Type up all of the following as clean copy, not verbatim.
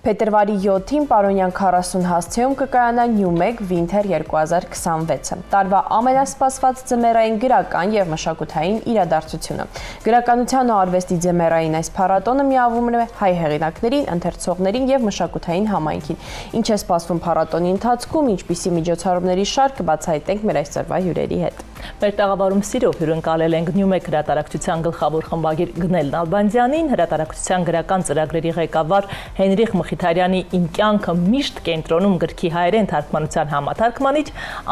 Փետրվարի 7-ին Պարոնյան 40 հասցեում կկայանա Նյումեգ Winter 2026-ը։ Տարվա ամենասպասված ձմեռային գրական և մշակութային իրադարձությունը։ Գրականության ու արվեստի ձմեռային այս փառատոնը միավում է հայ հեղինակներին, ընթերցողներին և մշակութային համայնքին։ Ինչ է սպասվում փառատոնի ընթացքում, ինչպիսի միջոցառումների շարք կբացահայտենք մեր այսօրվա հյուրերի հետ։ Մեր տաղավարում սիրով հյուրընկալել ենք Նյումեգ հրատարակչության գլխավոր խմբագիր Գնել Նալբանդյանին, հրատարակչության գրական ծրագրերի ղեկավար Հենրիխ Մխիթարյանի «Իմ կյանքը միշտ կենտրոնում» գրքի հայերեն թարգմանության համաթարգմանիչ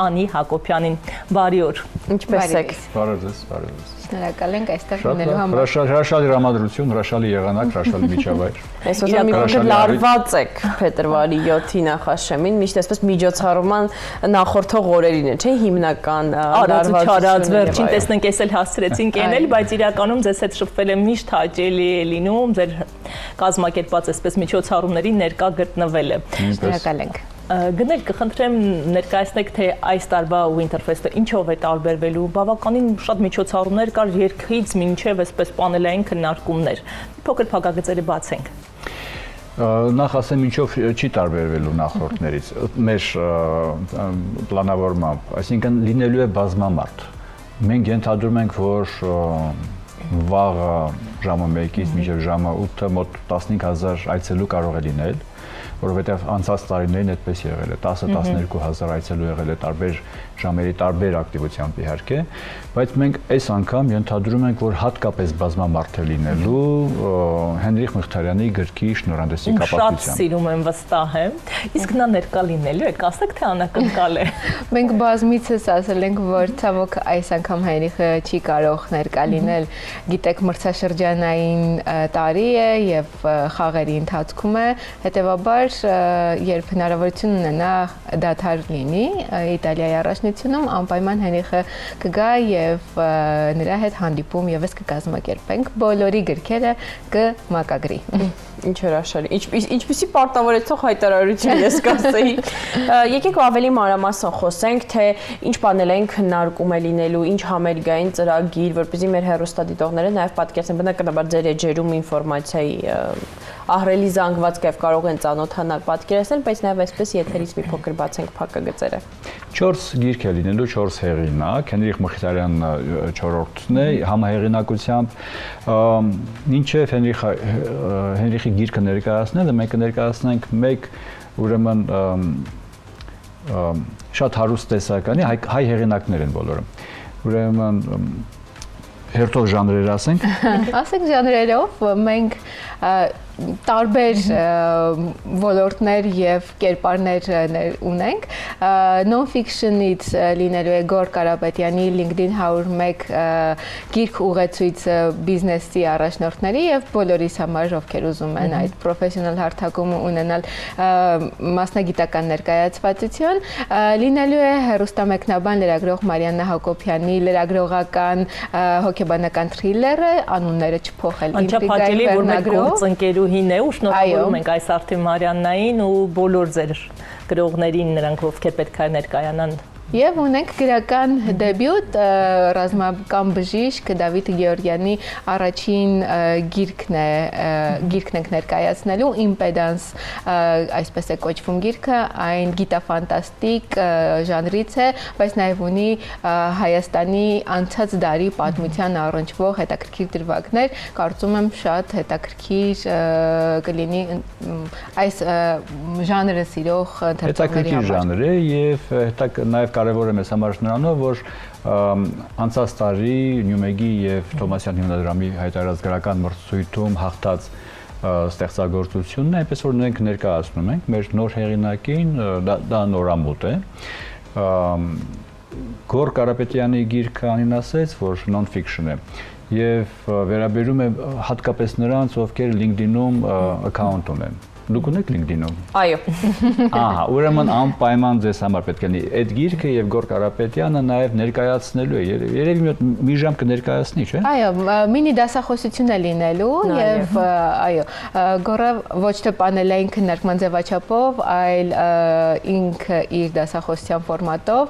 Անի Հակոբյանին։ Բարի օր։ Ինչպե՞ս եք։ Բարև ձեզ, բարև ձեզ։ Շնորհակալ ենք այստեղ լինելու համար։ Հրաշալի ռամադրություն, հրաշալի եղանակ, հրաշալի միջավայր։ Այսօր մի փոքր լարված եք Փետրվարի 7-ի նախաշեմին, միշտ այսպես միջոցառման նախորդող օրերին է, չէ՞, հիմնական լարվածությունը։ Վերջին տեսնենք, էս էլ հասցրեցինք ենել, բայց իրականում ձեզ հետ շփվելը միշտ հաճելի է լինում, ձեր կազմակերպած այսպես միջոցառումներին ներկա գտնվելը։ Շնորհակալ ենք։ Գնել կխնդրեմ ներկայացնեք, թե այս տարվա Winterfest-ը ինչով է տարբերվելու, բավականին շատ միջոցառումներ կար երգից մինչև այսպես պանելային քննարկումներ։ Փոքր փակագծերը բացենք։ Նախ ասեմ, ինչով չի տարբերվելու նախորդներից մեր պլանավորմամբ, այսինքն լինելու է բազմամարդ։ Մենք ենթադրում ենք, որ վաղը ժամը 1-ից մինչև ժամը 8-ը մոտ 15000 այցելու կարող է լինել, որովհետև անցած տարիներին այդպես եղել է, 10-12 այցելու եղել է տարբեր ժամերի տարբեր ակտիվությամբ իհարկե, բայց մենք այս անգամ ենթադրում ենք, որ հատկապես բազմամարդ է լինելու Հենրիխ Մխիթարյանի գրքի շնորհանդեսի կապակցությամբ։ Շատ սիրում եմ, վստահ եմ, իսկ նա ներկա լինելու է, կասեք, թե անակնկալ է։ Մենք բազմիցս ասել ենք, որ ցավոք այս անգամ Հենրիխը չի կարող ներկա լինել, գիտեք, մրցաշրջանային տարի է եւ խաղերի ընթացքում է, հետեւաբար երբ հնարավորություն ունենա դադար լինի Իտալիայի առաջնությունում, անպայման Հենրիխը կգա եւ նրա հետ հանդիպում եւս կկազմակերպենք, բոլորի գրքերը կմակագրի։ Ինչ հրաշալի։ Ինչպիսի պարտավորեցող հայտարարություն ես կասեի։ Եկեք ավելի մանրամասն խոսենք, թե ինչ պանելային քննարկում է լինելու, ինչ համերգային ծրագիր, որպեսզի մեր հեռուստադիտողները նաև պատկերացնեն, բնականաբար ձեր էջերում ինֆորմացիայի ահռելի զանգվածք եւ կարող են ծանոթանալ պատկերացնել, բայց նաև այսպես եթերից մի փոքր բացենք փակագծերը։ 4 գիրք է լինելու, 4 հեղինակ, Հենրիխ Մխիթարյանն 4-րդն է, համահեղինակությամբ, մինչև Հենրիխի գիրքը ներկայացնելը, մենք կներկայացնենք մեկ ուրեմն շատ հարուստ տեսականի հայ հեղինակներ են բոլորը։ Ուրեմն հերթով ժանրեր ասենք։ Ասենք ժանրերով, մենք տարբեր ոլորտներ եւ կերպարներ ունենք non-fiction-ից լինելու է Գոր Կարապետյանի LinkedIn 101 գիրք ուղեցույց բիզնեսի առաջնորդների եւ բոլորիս համար, ովքեր ուզում են այդ պրոֆեսիոնալ հարթակում ունենալ մասնագիտական ներկայացվածություն, լինելու է հեռուստամեկնաբան լրագրող Մարիաննա Հակոբյանի լրագրողական հոգեբանական թրիլերը, անունները չփոխել, Ինտրիգայի վերնագրով հին է ու շնորհավորում ենք այս Արթի Մարիաննային ու բոլոր ձեր գրողներին, նրանք ովքեր պետք է ներկայանան։ Եվ ունենք գրական դեբյուտ ռազմական բժիշկ Դավիթ Գեորգյանի առաջին գիրքն ենք ներկայացնելու Impedance, այսպես է կոչվում գիրքը, այն գիտաֆանտաստիկ ժանրից է, բայց նաև ունի Հայաստանի անցած դարի պատմության առնչվող հետաքրքիր դրվագներ, կարծում եմ շատ հետաքրքիր կլինի այս ժանրը սիրող ընթերցողների համար։ Հետաքրքիր ժանր է եւ նաև կարևոր է մեզ համար նրանով, որ անցած տարի Նյումեգի եւ Թոմասյան հիմնադրամի հայտարարած գրական մրցույթում հաղթած ստեղծագործությունն է, այնպես որ մենք ներկայացնում ենք մեր նոր հեղինակին, դա նորամուտ է։ Գոր Կարապետյանի գիրքը Անին ասեց, որ non-fiction է եւ վերաբերում է հատկապես նրանց, ովքեր LinkedIn-ում account ունեն։ Դուք ունեք LinkedIn-ում։ Այո։ Ահա, ուրեմն անպայման ձեզ համար պետք է լինի այդ գիրքը եւ Գոր Կարապետյանը նաեւ ներկայացնելու է։ Երևի մի ժամ կներկայացնի, չէ՞։ Այո, մինի դասախոսություն է լինելու եւ այո, Գորը ոչ թե պանելային քննարկման ձևաչափով, այլ ինքը իր դասախոսության ֆորմատով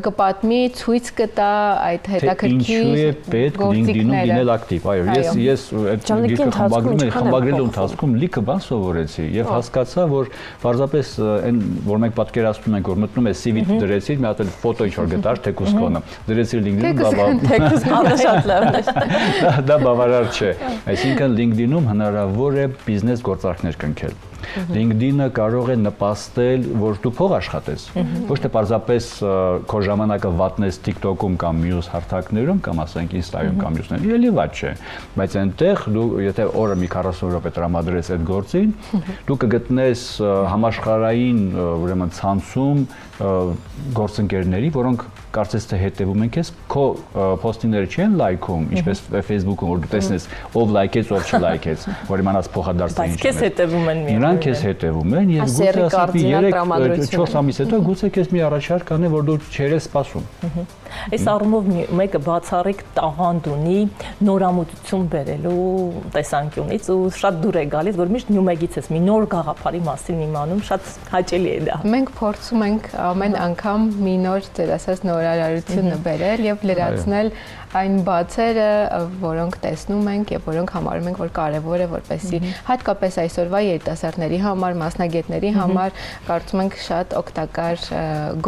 կպատմի, ցույց կտա այդ հետաքրքիր ինչու է պետք LinkedIn-ում լինել ակտիվ։ Այո, ես այդ գիրքը խմբագրելու ընթացքում լիքը բան սովորեցի եւ հասկացա, որ պարզապես այն, որ մենք պատկերացնում ենք, որ մտնում ես CV դրեցիր, մի հատ ֆոտո ինչ-որ գտար, թեկուզ կոնը, դրեցիր LinkedIn-ում, թեկուզ կոնը շատ լավն է։ Դա բավարար չէ։ Այսինքն LinkedIn-ում հնարավոր է բիզնես գործարքներ կնքել։ LinkedIn-ը կարող է նպաստել, որ դու փող աշխատես։ Ոչ թե պարզապես քո ժամանակը վատնես TikTok-ում կամ մյուս հարթակներում կամ ասենք Insta-ում կամ մյուսներում, էլի վատ չէ։ Բայց այնտեղ դու եթե օրը մի 40 րոպե տրամադրես այդ գործին, դու կգտնես համաշխարհային ուրեմն ցանցում գործընկերների, որոնք կարծես թե հետևում են քեզ, քո post-ները չեն լայքում, ինչպես Facebook-ում, որ դու տեսնես ով լայքեց, ով չլայքեց, որ իմանաս փոխադարձը ինչ է։ Բայց քեզ հետևում են միայն։ Նրանք քեզ հետևում են եւ գուցե ասի 3-4 ամիս հետո գուցե քեզ մի առաջարկ կանե, որ դու չերես սպասում։ Այս առումով մեկը բացառիկ տաղանդ ունի նորամուծություն բերելու տեսանկյունից ու շատ դուր է գալիս, որ միշտ նյումեգից ես մի նոր գաղափարի մասին իմանում, շատ հաճելի է դա։ Մենք փորձում ենք ամեն անգամ մի նոր ձեր ասած նորարարությունը բերել եւ լրացնել այն բացերը, որոնք տեսնում ենք եւ որոնք համարում ենք, որ կարեւոր է, որպեսզի հատկապես այսօրվա երիտասարդների համար, մասնագետների համար կարծում ենք շատ օգտակար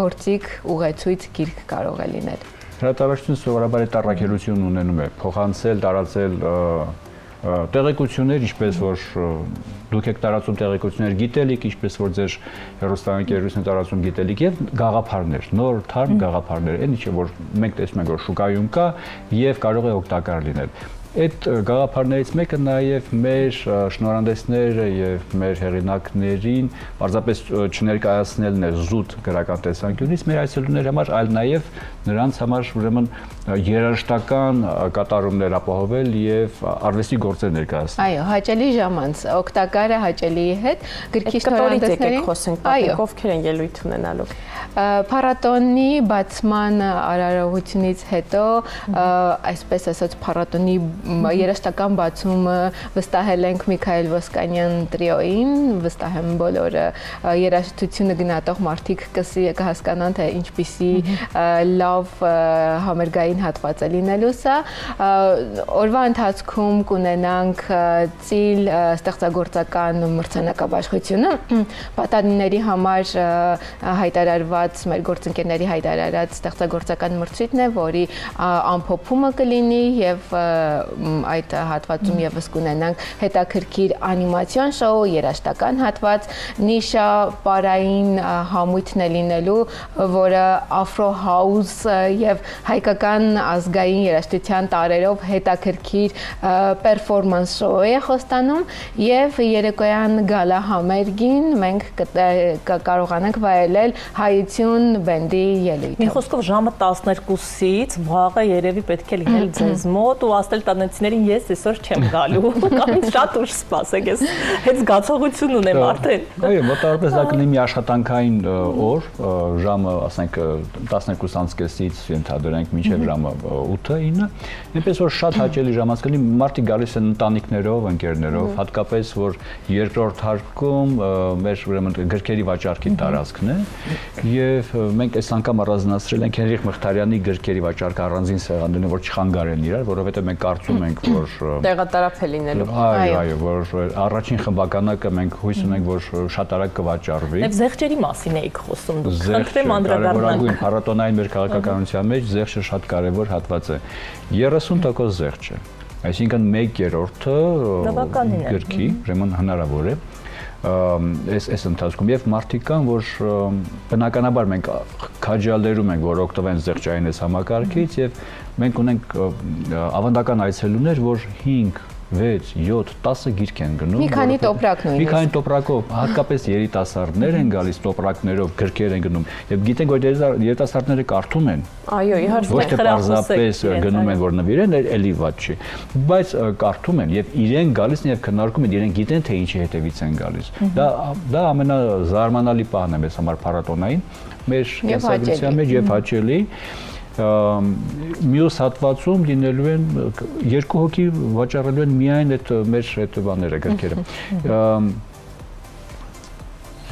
գործիք ուղեցույց գիրք կարող է լինել։ Հրատարակությունը սովորաբար այդ առաքելություն ունենում է փոխանցել, տարածել տեղեկություններ, ինչպես որ դուք եք տարածում տեղեկություններ գիտելիք, ինչպես որ ձեր հեռուստաընկերությունն տարածում գիտելիք եւ գաղափարներ, նոր թարմ գաղափարներ, այն ինչը որ մենք տեսնում ենք որ շուկայում կա եւ կարող է օգտակար լինել։ Այդ գաղափարներից մեկը նաև մեր շնորհանդեսները եւ մեր հեղինակներին պարզապես չներկայացնելն է զուտ գրական տեսանկյունից մեր այցելուների համար, այլ նաև նրանց համար ուրեմն երաժշտական կատարումներ ապահովել եւ արվեստի գործեր ներկայացնել։ Այո, հաճելի ժամանց, օգտակարը հաճելիի հետ գրքի շնորհանդեսների խոսենք, ովքեր են ելույթ ունենալու։ Փառատոնի բացման արարողությունից հետո, այսպես ասած, փառատոնի երաժշտական բացումը վստահել ենք Միքայել Ոսկանյան տրիոին, վստահ եմ բոլորը երաժշտությունը գնահատող մարդիկ կհասկանան, թե ինչպիսի լավ համերգային հատված է լինելու սա։ Օրվա ընթացքում կունենանք ծիլ ստեղծագործական մրցանակաբաշխությունը, պատանիների համար հայտարարված, մեր գործընկերների հայտարարած ստեղծագործական մրցույթն է, որի ամփոփումը կլինի եւ այդ հատվածում եւս կունենանք հետաքրքիր անիմացիոն շոու, երաժշտական հատված, նիշա պարային համույթն է լինելու, որը Afro House եւ հայկական ազգային երաժշտության տարերով հետաքրքիր պերֆորմանս շոու է խոստանում եւ երեկոյան գալա համերգին մենք կարողանանք վայելել հայություն բենդի ելույթը։ Մի խոսքով ժամը 12-ից վաղը երևի պետք է լինել ձեզ մոտ ու ասել տնեցիներին ես այսօր չեմ գալու կամ շատ ուշ սպասեք, ես հետ զգացողություն ունեմ արդեն։ Այո, մոտավորապես դա կլինի մի աշխատանքային օր, ժամը, ասենք 12:30-ից ենթադրենք մինչև ժամը 8-9, այնպես որ շատ հաճելի ժամանց կլինի, մարդիկ գալիս են ընտանիքներով, ընկերներով, հատկապես որ երկրորդ հարկում մեր ուրեմն գրքերի վաճառքի տարածքն է եւ մենք այս անգամ առանձնացրել ենք Հենրիխ Մխիթարյանի գրքերի վաճառքը առանձին սեղաններն, որ չխանգարեն իրար, որովհետեւ մենք կարծում ենք, որ տեղատարափ է լինելու։ Այո, որ առաջին խմբականակը մենք հույս ունենք, որ շատ արագ կվաճառվի։ Եվ զեղչերի մասին եք խոսում դուք։ Խնդրեմ անդրադառնալ։ Փառատոնային մեր քաղաքականության մեջ զեղչը շատ կարևոր հատված է։ 30% զեղչ է։ Այսինքն 1/3-ը գրքի, ուրեմն հնարավոր է այս ընթացքում եւ մարդիկ կան, որ բնականաբար մենք քաջալերում ենք, որ օգտվեն զեղչային այս համակարգից եւ մենք ունենք ավանդական այցելուներ, որ 5 6, 7, 10 գիրք են գնում։ Մի քանի տոպրակ նույնիսկ։ Մի քանի տոպրակով, հատկապես երիտասարդներ են գալիս տոպրակներով, գրքեր են գնում, եւ գիտենք, որ երիտասարդները կարդում են։ Այո, իհարկե։ Ոչ թե պարզապես գնում են, որ նվիրեն, էլի վատ չի, բայց կարդում են եւ իրեն գալիս են եւ քննարկում են, իրեն գիտեն, թե ինչի հետևից են գալիս։ Դա ամենազարմանալի պահն է մեզ համար փառատոնային, մեր կենսագրության մեջ եւ հաճելի։ Մյուս հատվածում լինելու են 2 հոգի վաճառելու են միայն այդ մեր այդ բաները գրքերը։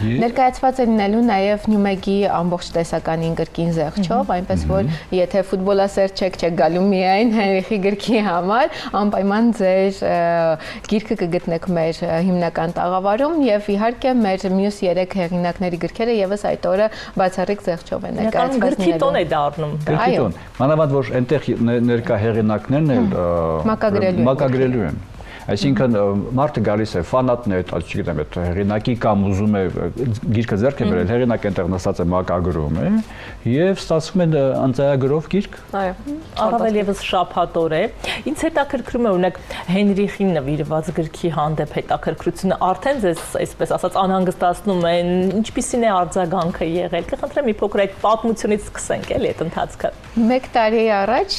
Ներկայացված է լինելու նաև Նյումեգի ամբողջ տեսականին գրքին զեղչով, այնպես որ եթե ֆուտբոլասեր չեք գալու միայն Հենրիխի գրքի համար, անպայման ձեր գիրքը կգտնեք մեր հիմնական տաղավարում եւ իհարկե մեր մյուս 3 հեղինակների գրքերը եւս այդ օրը բացառիկ զեղչով են ներկայացված լինելու։ Գրքի տոն է դառնում։ Գրքի տոն։ Մանավանդ որ այնտեղ ներկա հեղինակներն էլ մակագրելու են։ Այսինքն մարդը գալիս է ֆանատն է, չգիտեմ, այդ հեղինակի կամ ուզում է գիրքը ձեռք է բերել, հեղինակ այնտեղ նստած է մակագրում է եւ ստացվում է անձայագրով գիրք։ Այո, առավել եւս շաբաթօր է։ Ինձ հետաքրքրում է օրինակ Հենրիխին նվիրված գրքի հանդեպ հետաքրքրությունը արդեն ձեզ այսպես ասած անհանգստացնում է, ինչպիսին է արձագանքը եղել։ Կխնդրեմ մի փոքր այդ պատմությունից սկսենք էլի այդ ընթացքը։ 1 տարի առաջ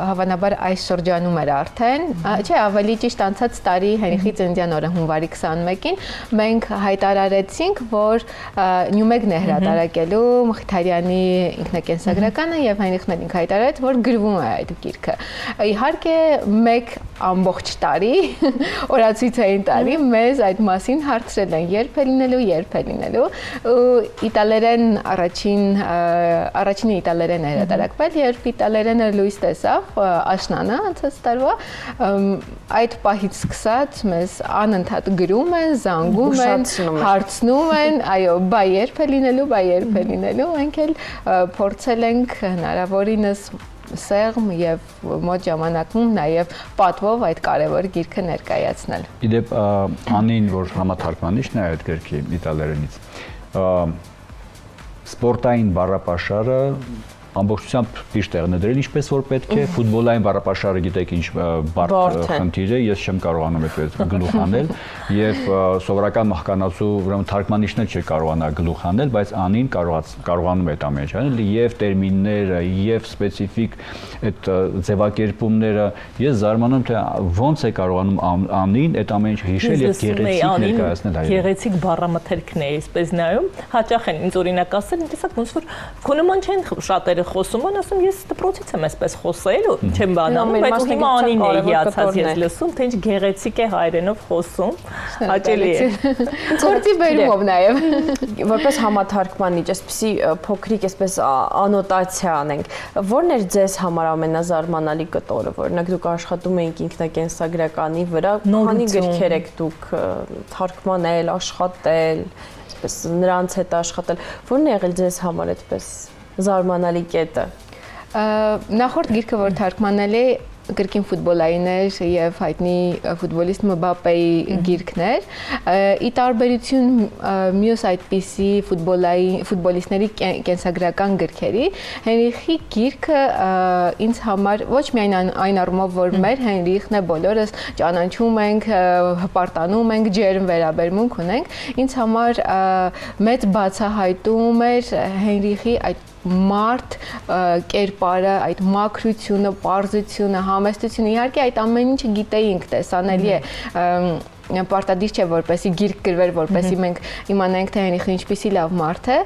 հավանաբար այս շրջանում էր արդեն, չէ, ավելի ճիշտ անցած տարի Հենրիխի ծննդյան օրը հունվարի 21-ին մենք հայտարարեցինք, որ Նյումեգն է հրատարակելու Մխիթարյանի ինքնակենսագրականը եւ Հենրիխն էլ ինքը հայտարարեց, որ գրվում է այդ գիրքը։ Իհարկե 1 ամբողջ տարի օրացույցային տարի մեզ այդ մասին հարցրել են, երբ է լինելու, իտալերեն առաջինը իտալերեն է հրատարակվել, երբ իտալերենը լույս տեսավ աշնանը անցած տարվա, այդ պահից սկսած մեզ անընդհատ գրում են, զանգում են, հարցնում են, այո, բայ երբ է լինելու, մենք էլ փորձել ենք հնարավորինս սեղմ եւ մոտ ժամանակում նաեւ պատվով այդ կարևոր գիրքը ներկայացնել։ Իդեպ Անին, որ համաթարգմանիչն է այդ գրքի իտալերենից, սպորտային բառապաշարը ամբողջությամբ ճիշտ տեղն է դրել, ինչպես որ պետք է, ֆուտբոլային բառապաշարը գիտեք ինչ բարդ խնդիր է, ես չեմ կարողանում այդպես գլուխ անել եւ սովորական մահկանացու ուրեմն թարգմանիչն էլ չի կարողանա գլուխ անել, բայց Անին կարողանում է այդ ամեն ինչ անել եւ տերմինները եւ սպეციფიկ այդ ձևակերպումները, ես զարմանում թե ոնց է կարողանում Անին այդ ամեն ինչ հիշել եւ գեղեցիկ ներկայացնել հայերեն։ Գեղեցիկ բառամթերքն է, այսպես նայում, հաճախ են ինձ օրինակ ասել, տեսակ ոնց որ քո նման չեն շատերը խոսում են, ասում ես դպրոցից եմ այսպես խոսել ու չեմ բանանում, բայց հիմա Անին է հիացած ես լսում, թե ինչ գեղեցիկ է հայերենով խոսում, հաճելի է։ Գործի բերումով նաև։ Որպես համաթարգմանիչ, այսպեսի փոքրիկ այսպես անոտացիա անենք, ո՞րն էր ձեզ համար ամենազարմանալի կտորը, օրինակ դուք աշխատում էիք ինքնակենսագրականի վրա, քանի գրքեր եք դուք թարգմանել, աշխատել, այսպես նրանց հետ աշխատել, ո՞րն է եղել ձեզ համար այդպես զարմանալի կետը։ Նախորդ գիրքը, որ թարգմանել է գրքին ֆուտբոլային էր եւ հայտնի ֆուտբոլիստ Մբապեի գիրքներ, ի տարբերություն մյուս այդպիսի ֆուտբոլիստների կենսագրական գրքերի, Հենրիխի գիրքը ինձ համար ոչ միայն այն առումով, որ մեր Հենրիխն է, բոլորս ճանաչում ենք, հպարտանում ենք, ջերմ վերաբերմունք ունենք, ինձ համար մեծ բացահայտում էր Հենրիխի այդ մարդ կերպարը, այդ մաքրությունը, պարզությունը, համեստությունը, իհարկե այդ ամեն ինչը գիտեինք, տեսանելի է, պարտադիր չէ որպեսի գիրք գրվեր, որպեսի մենք իմանանք թե Հենրիխը ինչպիսի լավ մարդ է,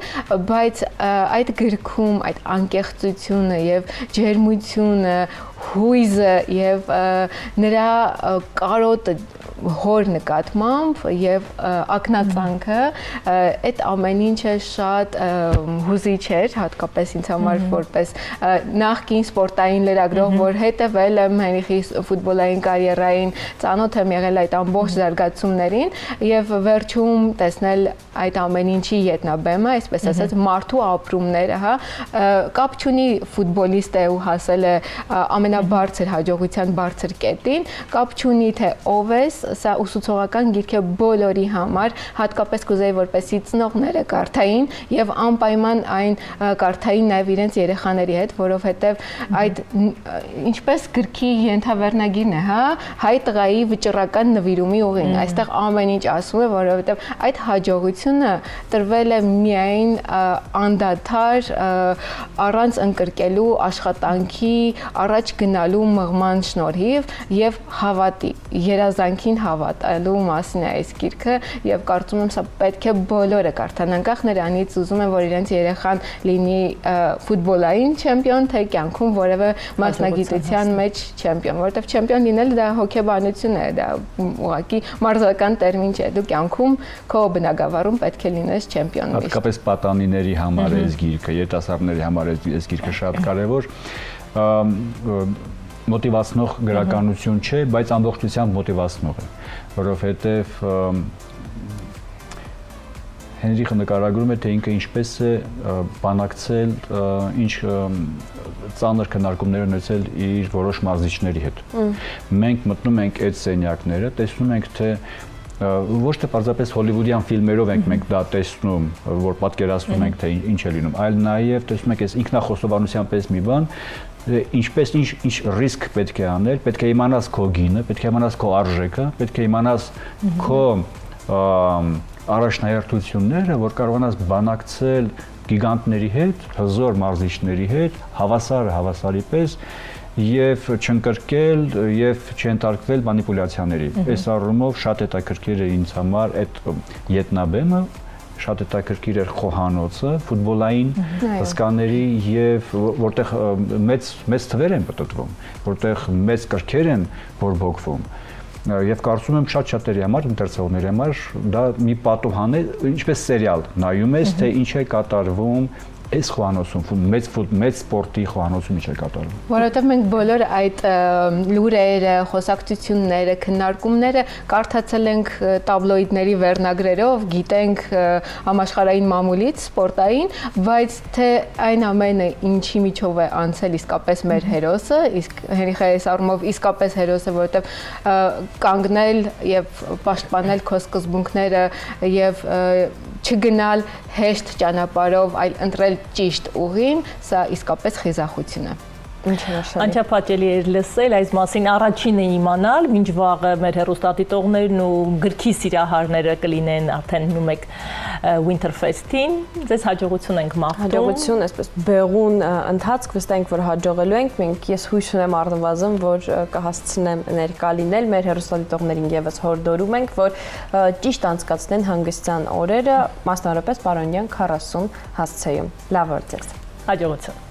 բայց այդ գրքում այդ անկեղծությունը եւ ջերմությունը, հույզը եւ նրա կարոտը հոր նկատմամբ եւ ակնածանքը այդ ամեն ինչը շատ հուզիչ էր, հատկապես ինձ համար որպես նախկին սպորտային լրագրող, որ հետևել եմ Հենրիխի ֆուտբոլային կարիերային, ծանոթ եմ եղել այդ ամբողջ զարգացումներին եւ վերջում տեսնել այդ ամեն ինչի ետնաբեմը, այսպես ասած մարդու ապրումները, հա, կապ չունի ֆուտբոլիստ է ու հասել է ամենաբարձր հաջողության բարձր կետին, կապ չունի թե ով ես, սա ուսուցողական գիրք է բոլորի համար, հատկապես կուզեի որպեսզի ծնողները կարդային եւ անպայման այն կարդային նաեւ իրենց երեխաների հետ, որովհետեւ այդ ինչպես գրքի ենթավերնագիրն է, հա, հայ տղայի վճռական նվիրումի ուղին, այստեղ ամեն ինչ ասում է, որովհետեւ այդ հաջողությունը տրվել է միայն անդադար առանց ընկրկելու աշխատանքի, առաջ գնալու մղման շնորհիվ եւ հավատի, երազանքին հավատալու մասին է այս գիրքը եւ կարծում եմ սա պետք է բոլորը կարդան, անկախ նրանից ուզում են, որ իրենց երեխան լինի ֆուտբոլային չեմպիոն, թե կյանքում որևէ մասնագիտության մեջ չեմպիոն, որովհետեւ չեմպիոն լինելը դա հոգեբանություն է, դա ուղղակի մարզական տերմին չէ։ Դու կյանքում քո բնակավարում պետք է լինես չեմպիոն։ Հատկապես պատանիների համար այս գիրքը, երիտասարդների համար այս գիրքը շատ կարեւոր մոտիվացնող գրականություն չէ, բայց ամբողջությամբ մոտիվացնող է, որովհետև Հենրիխը նկարագրում է, թե ինքը ինչպես է բանակցել, ինչ ծանր քննարկումներ ունեցել իր որոշ մարզիչների հետ։ Մենք մտնում ենք այդ սենյակները, տեսնում ենք, թե ոչ թե պարզապես հոլիվուդյան ֆիլմերով ենք մենք դա տեսնում, որ պատկերացնում ենք, թե ինչ է լինում, այլ նաև տեսնում ենք այս ինքնախոստովանության պես մի բան, ինչպես ինչ ռիսկ պետք է անել, պետք է իմանաս քո գինը, պետք է իմանաս քո արժեքը, պետք է իմանաս քո առաջնահերթությունները, որ կարողանաս բանակցել գիգանտների հետ, հզոր մարզիչների հետ, հավասարի պես եւ չընկրկել եւ չընտարկվել մանիպուլյացիաների։ Այս առումով շատ հետաքրքիր է ինձ համար այդ ետնաբեմը, շատ հետաքրքիր էր խոհանոցը, ֆուտբոլային հսկաների եւ որտեղ մեծ թվեր են պատտվում, որտեղ մեծ կրքեր են բորբոքվում։ Եվ կարծում եմ շատ-շատերի համար, ընթերցողների համար դա մի պատուհան է, ինչպես սերիալ նայում ես, թե ինչ է կատարվում այս խոհանոցում, մեծ սպորտի խոհանոցում ինչ է կատարվում։ Որովհետև մենք բոլոր այդ լուրերը, խոսակցությունները, քննարկումները կարդացել ենք տաբլոիդների վերնագրերով, գիտենք համաշխարհային մամուլից, սպորտային, բայց թե այն ամենը ինչի միջով է անցել իսկապես մեր հերոսը, իսկ Հենրիխը այս առումով իսկապես հերոս է, որովհետև կանգնել եւ պաշտպանել քո սկզբունքները եւ չգնալ հեշտ ճանապարհով, այլ ընտրել ճիշտ ուղին, սա իսկապես խիզախություն է։ Անչափահաճելի էր լսել այս մասին, առաջինը իմանալ, մինչ վաղը մեր հեռուստադիտողներն ու գրքի սիրահարները կլինեն արդեն հնում եք Winterfest-ին, ձեզ հաջողություն ենք մաղթում։ Հաջողություն, այսպես բեղուն ընթացք, վստահենք, որ հաջողելու ենք, ես հույս ունեմ առնվազն, որ կհասցնեմ ներկա լինել, մեր հեռուստադիտողներին եւս հորդորում ենք, որ ճիշտ անցկացնեն հանգստյան օրերը, մասնավորապես Պարոնյան 40 հասցեում։ Լավ օր ձեզ։ Հաջողություն։